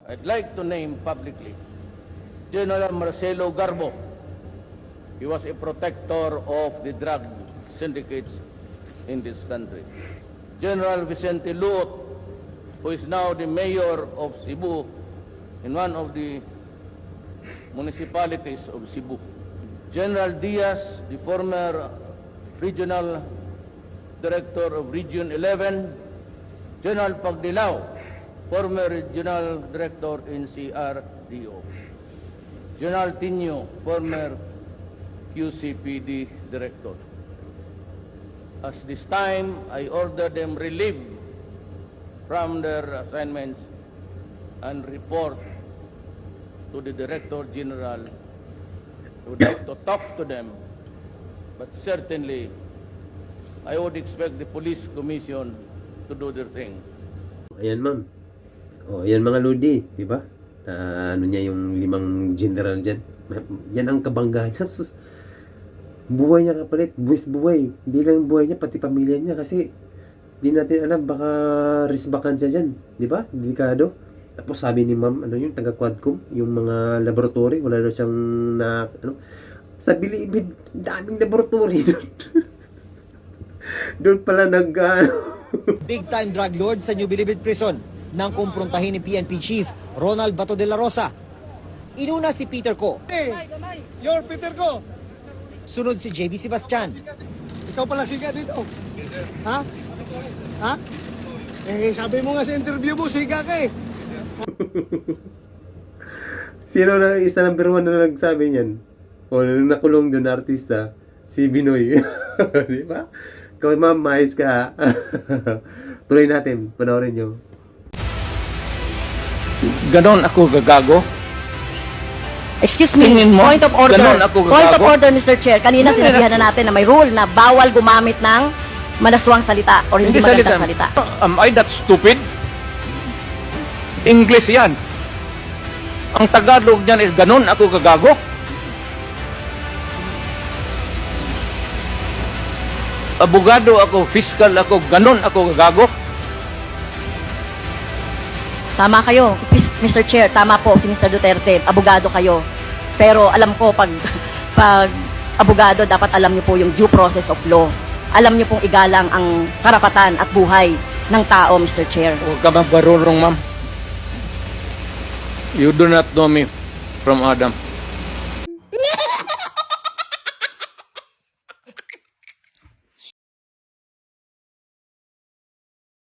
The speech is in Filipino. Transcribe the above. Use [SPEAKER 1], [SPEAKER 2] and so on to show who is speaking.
[SPEAKER 1] I'd like to name publicly General Marcelo Garbo. He was a protector of the drug syndicates in this country. General Vicente Luot, who is now the mayor of Cebu in one of the municipalities of Cebu. General Diaz, the former regional director of Region 11. General Pagdilao, former regional director in CRDO. General Tino, former QCPD director. As this time, I order them relieved from their assignments and report to the Director General. I would like to talk to them, but certainly I would expect the Police Commission to do their thing.
[SPEAKER 2] Ayan, ma'am. O, ayan mga Lodi, di ba? Ano niya yung 5 general dyan. Yan ang kabanggahan sa buhay niya kapalit, buhay. Hindi lang buhay niya, pati pamilya niya kasi di natin alam, baka risbakan siya dyan. Di ba? Delikado. Tapos sabi ni ma'am, ano yung taga-Quadcom, yung mga laboratory, wala na siyang sa Bilibid, daming laboratory doon. Doon pala
[SPEAKER 3] Big time drug lord sa New Bilibid Prison nang kumprontahin ni PNP Chief Ronald Bato de la Rosa. Inuna si Peter Ko.
[SPEAKER 4] Hey, you're Peter Ko.
[SPEAKER 3] Sunod si JB Sebastian.
[SPEAKER 4] Ikaw pala siga dito. Ha? Ha? Eh, sabi mo nga sa interview mo, siga ka eh.
[SPEAKER 2] Sino na isa number 1 na nagsabi niyan? O nung nakulong doon na artista, si Binoy. Di ba? Ikaw ma'am, maayos ka. Tuloy natin, panoorin nyo.
[SPEAKER 1] Ganon ako gagago?
[SPEAKER 5] Excuse me,
[SPEAKER 1] Tingin mo,
[SPEAKER 5] point of order.
[SPEAKER 1] ganun ako
[SPEAKER 5] Point of
[SPEAKER 1] gagago?
[SPEAKER 5] order, Mr. Chair. Kanina sinabihan na natin na may rule na bawal gumamit ng manaswang salita or hindi magandang salita.
[SPEAKER 1] Am I that stupid? English yan. Ang Tagalog niyan is ganon ako gagago? Abogado ako, fiscal ako, ganon ako gagago?
[SPEAKER 5] Tama kayo, Mr. Chair. Tama po si Mr. Duterte. Abogado kayo. Pero alam ko, pag abogado, dapat alam niyo po yung due process of law. Alam niyo pong igalang ang karapatan at buhay ng tao, Mr. Chair.
[SPEAKER 1] Huwag ka mabarurong, ma'am. You do not know me from Adam.